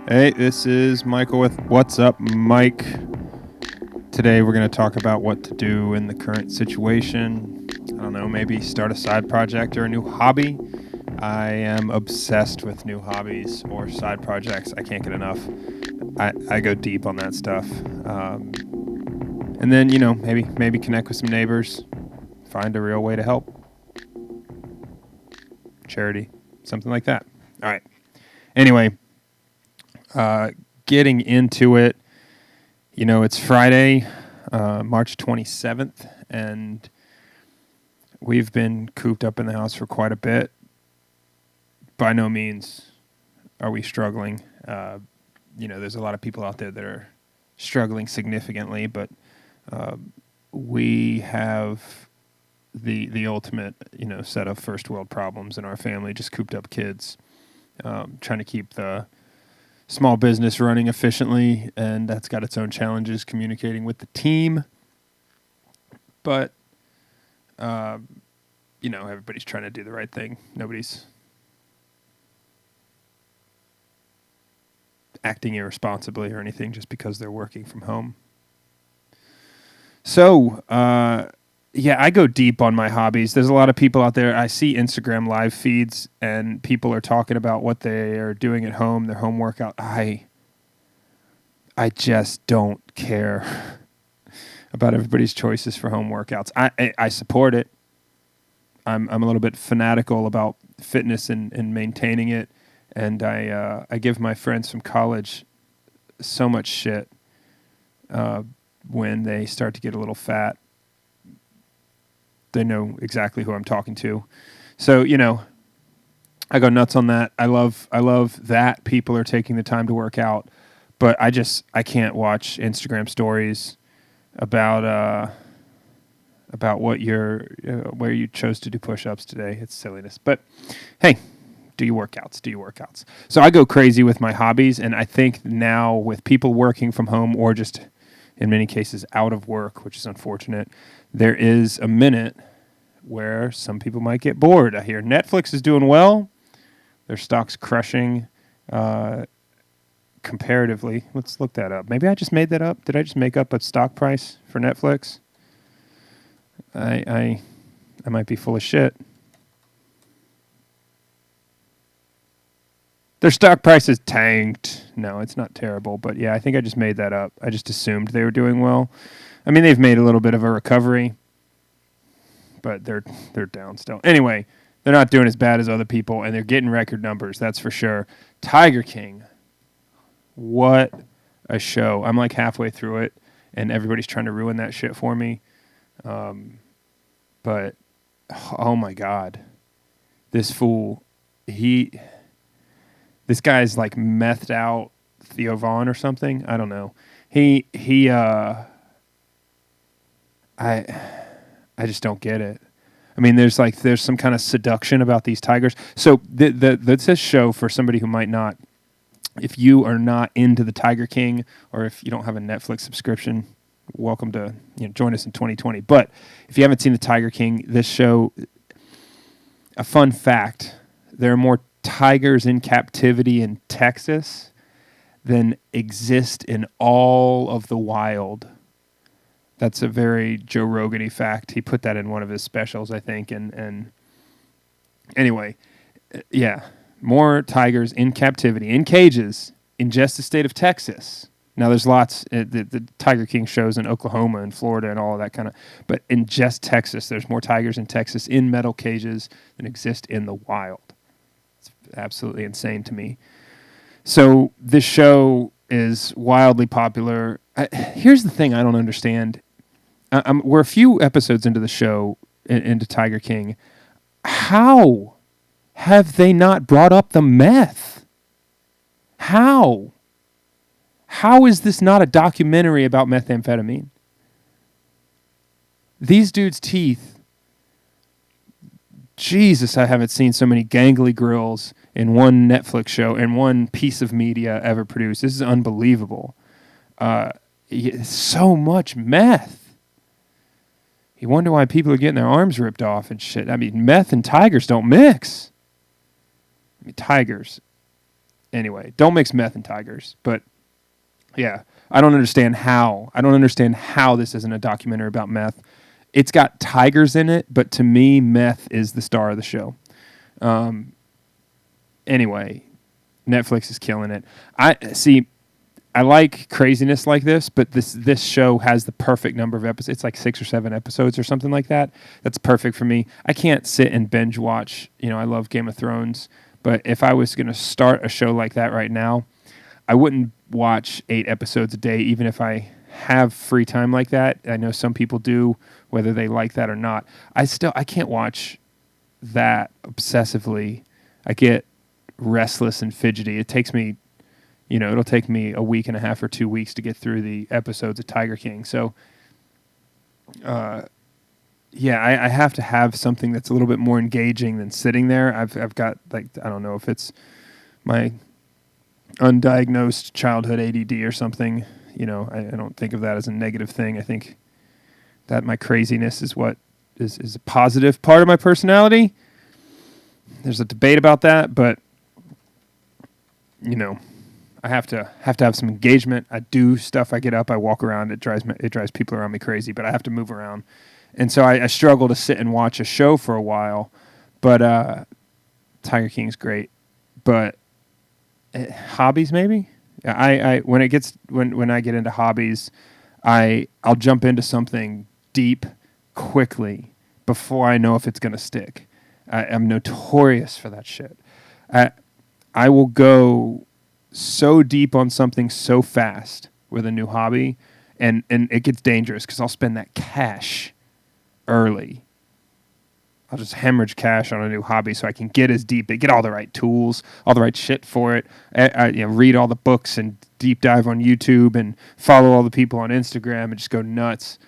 Hey, this is Michael with What's Up, Mike. Today we're going to talk about what to do in the current situation. I don't know, maybe start a side project or a new hobby. I am obsessed with new hobbies or side projects. I can't get enough. I go deep on that stuff. And then, maybe connect with some neighbors, find a real way to help. Charity, something like that. All right. Anyway, getting into it, it's Friday, March 27th, and we've been cooped up in the house for quite a bit. By no means are we struggling. There's a lot of people out there that are struggling significantly, but we have the ultimate, set of first world problems in our family, just cooped up kids, trying to keep the small business running efficiently, and that's got its own challenges communicating with the team. But, everybody's trying to do the right thing. Nobody's acting irresponsibly or anything just because they're working from home. So, I go deep on my hobbies. There's a lot of people out there. I see Instagram live feeds, and people are talking about what they are doing at home, their home workout. I just don't care about everybody's choices for home workouts. I support it. I'm a little bit fanatical about fitness and maintaining it, and I give my friends from college so much shit when they start to get a little fat. They know exactly who I'm talking to. So, I go nuts on that. I love that people are taking the time to work out, but I can't watch Instagram stories about what where you chose to do push-ups today. It's silliness. But hey, do your workouts. So I go crazy with my hobbies, and I think now with people working from home or just in many cases out of work, which is unfortunate, there is a minute where some people might get bored. I hear Netflix is doing well. Their stock's crushing comparatively. Let's look that up. Maybe I just made that up. Did I just make up a stock price for Netflix? I might be full of shit. Their stock price is tanked. No, it's not terrible, but yeah, I think I just made that up. I just assumed they were doing well. I mean, they've made a little bit of a recovery, but they're down still. Anyway, they're not doing as bad as other people, and they're getting record numbers, that's for sure. Tiger King, what a show. I'm like halfway through it, and everybody's trying to ruin that shit for me. But, oh my God, this fool, this guy's like methed out Theo Vaughn or something. I don't know. I just don't get it. I mean, there's some kind of seduction about these tigers. So this show, for somebody who might not, if you are not into the Tiger King, or if you don't have a Netflix subscription, welcome to join us in 2020. But if you haven't seen the Tiger King, this show, a fun fact, there are more tigers in captivity in Texas than exist in all of the wild. That's a very Joe Rogan-y fact. He put that in one of his specials, I think. And anyway, yeah, more tigers in captivity, in cages, in just the state of Texas. Now, there's lots, the Tiger King shows in Oklahoma and Florida and all of that kind of, but in just Texas, there's more tigers in Texas in metal cages than exist in the wild. It's absolutely insane to me. So this show is wildly popular. Here's the thing I don't understand. We're a few episodes into the show, into Tiger King. How have they not brought up the meth? How? How is this not a documentary about methamphetamine? These dudes' teeth, Jesus, I haven't seen so many gangly grills in one Netflix show and one piece of media ever produced. This is unbelievable. So much meth. You wonder why people are getting their arms ripped off and shit. I mean, meth and tigers don't mix. I mean, tigers. Anyway, don't mix meth and tigers. But yeah, I don't understand how. I don't understand how this isn't a documentary about meth. It's got tigers in it, but to me, meth is the star of the show. Anyway, Netflix is killing it. I see. I like craziness like this, but this show has the perfect number of episodes. It's like 6 or 7 episodes or something like that. That's perfect for me. I can't sit and binge watch. I love Game of Thrones, but if I was going to start a show like that right now, I wouldn't watch 8 episodes a day, even if I have free time like that. I know some people do, whether they like that or not. I can't watch that obsessively. I get restless and fidgety. It takes me, it'll take me a week and a half or 2 weeks to get through the episodes of Tiger King. So, yeah, I have to have something that's a little bit more engaging than sitting there. I've got, like, I don't know if it's my undiagnosed childhood ADD or something. I don't think of that as a negative thing. I think that my craziness is what is a positive part of my personality. There's a debate about that, but I have to have some engagement. I do stuff. I get up. I walk around. It drives people around me crazy. But I have to move around, and so I struggle to sit and watch a show for a while. But Tiger King's great. But Hobbies maybe. I when I get into Hobbies, I'll jump into something deep quickly before I know if it's gonna stick. I'm notorious for that shit. I will go so deep on something so fast with a new hobby, and it gets dangerous because I'll spend that cash early. I'll just hemorrhage cash on a new hobby so I can get as deep, get all the right tools, all the right shit for it. Read all the books and deep dive on YouTube and follow all the people on Instagram and just go nuts.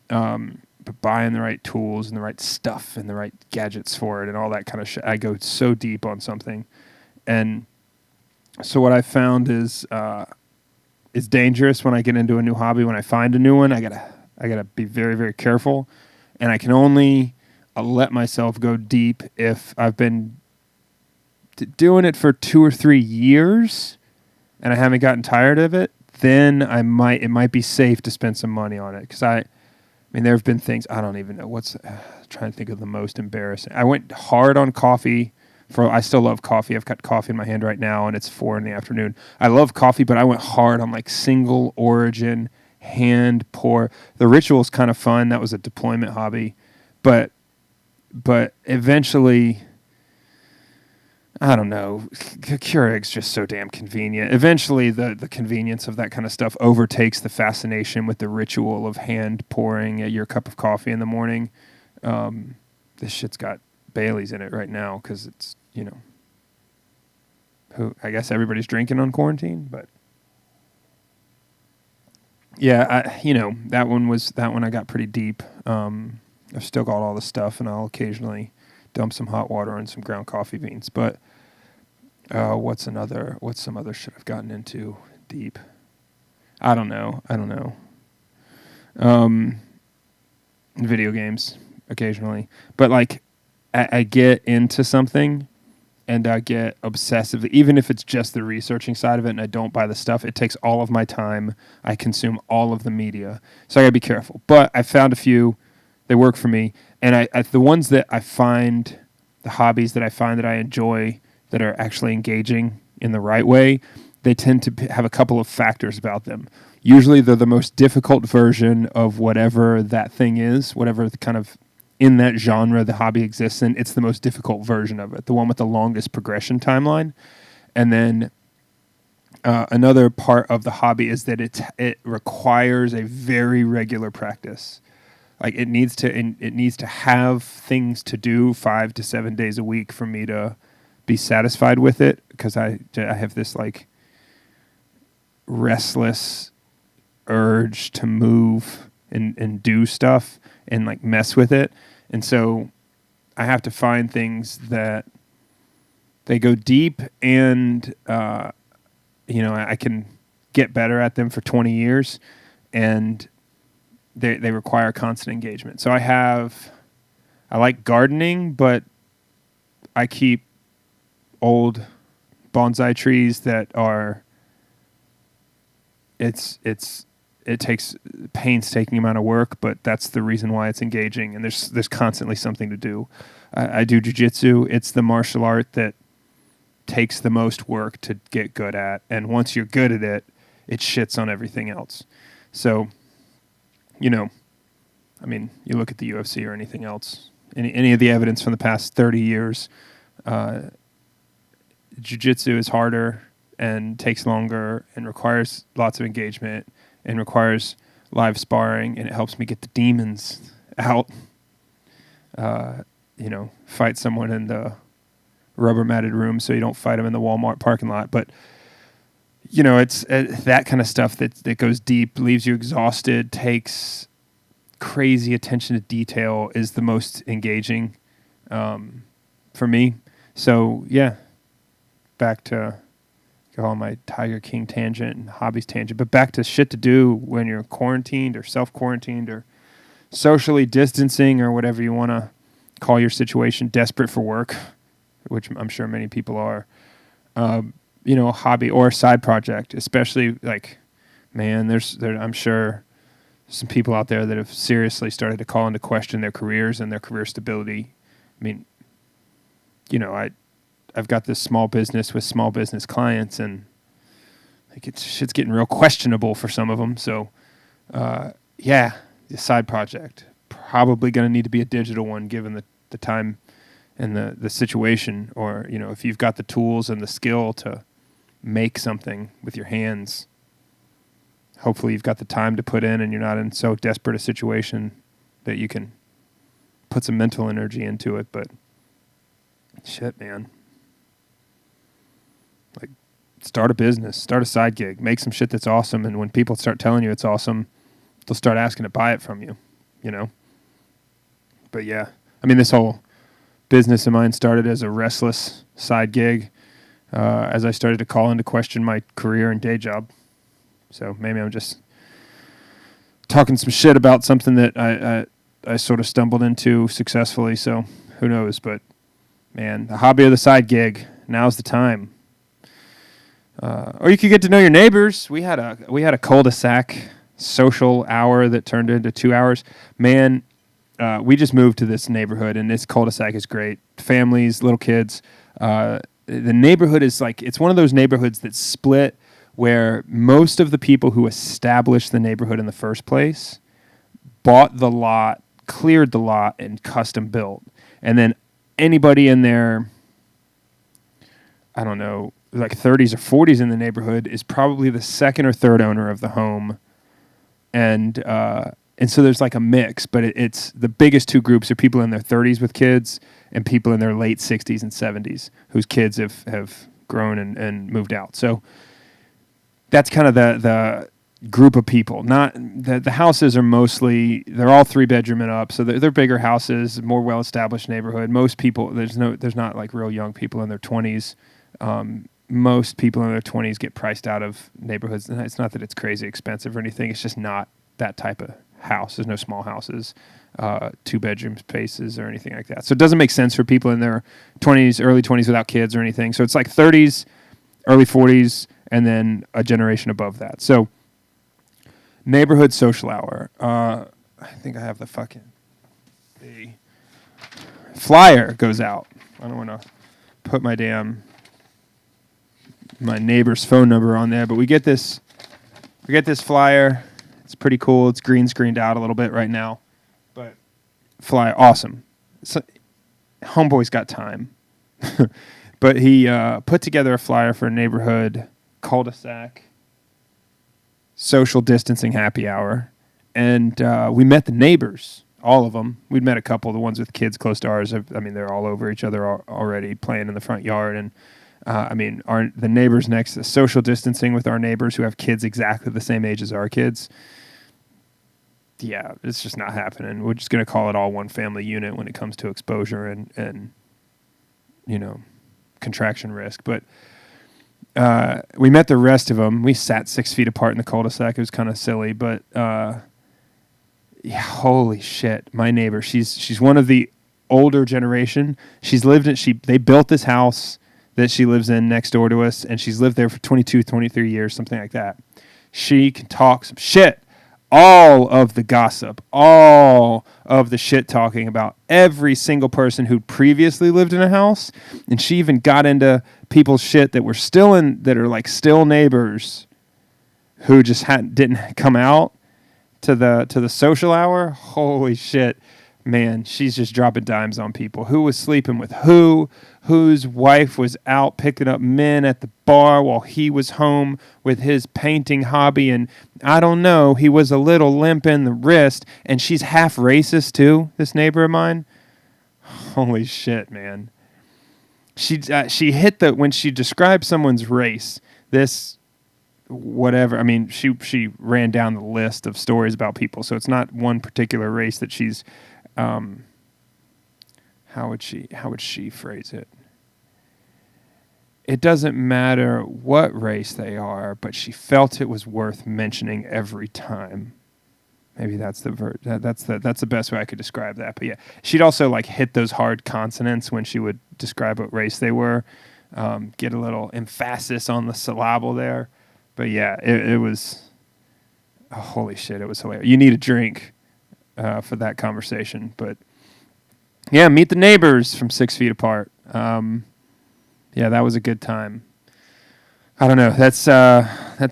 But buying the right tools and the right stuff and the right gadgets for it and all that kind of shit. I go so deep on something. And so what I found is dangerous when I get into a new hobby. When I find a new one, I gotta be very, very careful. And I can only let myself go deep if I've been doing it for 2 or 3 years and I haven't gotten tired of it. Then it might be safe to spend some money on it. Because I mean, there have been things, I don't even know trying to think of the most embarrassing. I went hard on coffee. I still love coffee. I've got coffee in my hand right now, and it's 4 p.m. I love coffee, but I went hard on like single origin, hand pour. The ritual's kind of fun. That was a deployment hobby. But eventually, I don't know, Keurig's just so damn convenient. Eventually, the convenience of that kind of stuff overtakes the fascination with the ritual of hand pouring your cup of coffee in the morning. This shit's got Bailey's in it right now because it's, I guess everybody's drinking on quarantine, but yeah, that one I got pretty deep. I've still got all the stuff, and I'll occasionally dump some hot water and some ground coffee beans. But what's some other shit I've gotten into deep? I don't know. Video games occasionally, but like I get into something and I get obsessive, even if it's just the researching side of it and I don't buy the stuff. It takes all of my time. I consume all of the media, so I gotta be careful. But I found a few. They work for me. And the ones that I find, the hobbies that I find that I enjoy that are actually engaging in the right way, they tend to have a couple of factors about them. Usually they're the most difficult version of whatever that thing is, whatever the kind of in that genre the hobby exists in. It's the most difficult version of it, the one with the longest progression timeline. And then another part of the hobby is that it requires a very regular practice. Like it needs to have things to do 5 to 7 days a week for me to be satisfied with it, because I have this like restless urge to move and do stuff and like mess with it. And so I have to find things that they go deep and I can get better at them for 20 years and they require constant engagement. So I like gardening, but I keep old bonsai trees that are. It takes painstaking amount of work, but that's the reason why it's engaging. And there's constantly something to do. I do jiu-jitsu. It's the martial art that takes the most work to get good at, and once you're good at it, it shits on everything else. So, you look at the UFC or anything else, any of the evidence from the past 30 years, jiu-jitsu is harder and takes longer and requires lots of engagement and requires live sparring, and it helps me get the demons out. Fight someone in the rubber matted room so you don't fight them in the Walmart parking lot. But, it's that kind of stuff that goes deep, leaves you exhausted, takes crazy attention to detail, is the most engaging for me. So, yeah, back to go on my Tiger King tangent and hobbies tangent, but back to shit to do when you're quarantined or self-quarantined or socially distancing or whatever you want to call your situation, desperate for work, which I'm sure many people are, a hobby or a side project, especially I'm sure some people out there that have seriously started to call into question their careers and their career stability. I mean, I've got this small business with small business clients, and shit's getting real questionable for some of them. So, the side project, probably going to need to be a digital one given the time and the situation, or, if you've got the tools and the skill to make something with your hands, hopefully you've got the time to put in and you're not in so desperate a situation that you can put some mental energy into it. But shit, man. Start a business, start a side gig, make some shit that's awesome, and when people start telling you it's awesome, they'll start asking to buy it from you, But yeah, this whole business of mine started as a restless side gig as I started to call into question my career and day job. So maybe I'm just talking some shit about something that I sort of stumbled into successfully, so who knows. But, man, the hobby or the side gig, now's the time. Or you could get to know your neighbors. We had a cul-de-sac social hour that turned into 2 hours. Man, we just moved to this neighborhood, and this cul-de-sac is great. Families, little kids. The neighborhood is it's one of those neighborhoods that's split where most of the people who established the neighborhood in the first place bought the lot, cleared the lot, and custom built. And then anybody in their, I don't know, 30s or 40s in the neighborhood is probably the second or third owner of the home. And so there's a mix, but it's the biggest two groups are people in their 30s with kids and people in their late 60s and 70s whose kids have grown and moved out. So that's kind of the group of people. Not the houses are mostly, they're all 3-bedroom and up, so they're bigger houses, more well-established neighborhood. Most people, there's not real young people in their 20s. Most people in their 20s get priced out of neighborhoods. And it's not that it's crazy expensive or anything. It's just not that type of house. There's no small houses, 2-bedroom spaces or anything like that. So it doesn't make sense for people in their 20s, early 20s without kids or anything. So it's 30s, early 40s, and then a generation above that. So neighborhood social hour. I think I have the flyer goes out. I don't want to put my neighbor's phone number on there, but we get this flyer. It's pretty cool. It's green screened out a little bit right now, but flyer, awesome. So, homeboy's got time, but he put together a flyer for a neighborhood cul-de-sac social distancing happy hour, and we met the neighbors, all of them. We'd met a couple, the ones with kids close to ours. They're all over each other already, playing in the front yard, and the neighbors next to social distancing with our neighbors who have kids exactly the same age as our kids. Yeah, it's just not happening. We're just going to call it all one family unit when it comes to exposure and contraction risk. But we met the rest of them. We sat 6 feet apart in the cul-de-sac. It was kind of silly, but holy shit, my neighbor. She's one of the older generation. They built this house that she lives in next door to us, and she's lived there for 22, 23 years, something like that. She can talk some shit. All of the gossip, all of the shit talking about every single person who previously lived in a house, and she even got into people's shit that are like still neighbors who just didn't come out to the social hour. Holy shit, man, she's just dropping dimes on people. Who was sleeping with who? Whose wife was out picking up men at the bar while he was home with his painting hobby, and I don't know, he was a little limp in the wrist, and she's half racist too, this neighbor of mine. Holy shit, man. She hit when she described someone's race, this whatever, I mean, she ran down the list of stories about people, so it's not one particular race that she's how would she phrase it? It doesn't matter what race they are, but she felt it was worth mentioning every time. Maybe that's that's the best way I could describe that. But yeah, she'd also like hit those hard consonants when she would describe what race they were. Get a little emphasis on the syllable there. But yeah, it was holy shit. It was hilarious. You need a drink for that conversation, but yeah, meet the neighbors from 6 feet apart. Yeah, that was a good time. I don't know. That's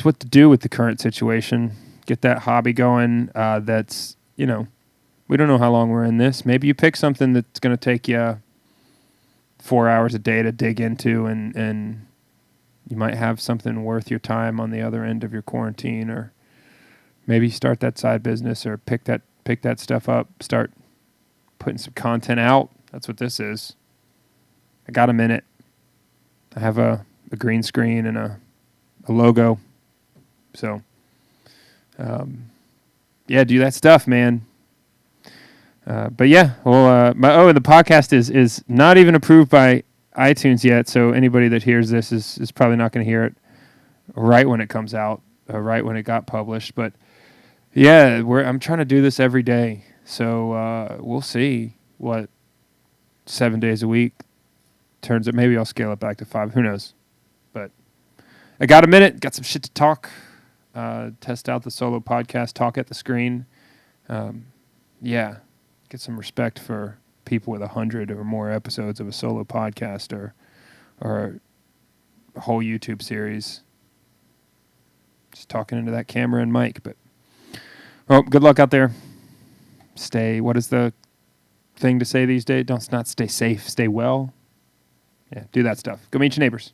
what to do with the current situation. Get that hobby going. That's, we don't know how long we're in this. Maybe you pick something that's going to take you 4 hours a day to dig into, and you might have something worth your time on the other end of your quarantine, or maybe start that side business, or pick that stuff up, start putting some content out. That's what this is. I got a minute. I have a green screen and a logo. So, yeah, do that stuff, man. But yeah, well, the podcast is not even approved by iTunes yet, so anybody that hears this is probably not going to hear it right when it comes out, right when it got published. But yeah, I'm trying to do this every day, so we'll see what 7 days a week turns out. Maybe I'll scale it back to 5. Who knows? But I got a minute. Got some shit to talk. Test out the solo podcast. Talk at the screen. Yeah. Get some respect for people with 100 or more episodes of a solo podcast or a whole YouTube series. Just talking into that camera and mic. But good luck out there. What is the thing to say these days? Don't not stay safe. Stay well. Yeah, do that stuff. Go meet your neighbors.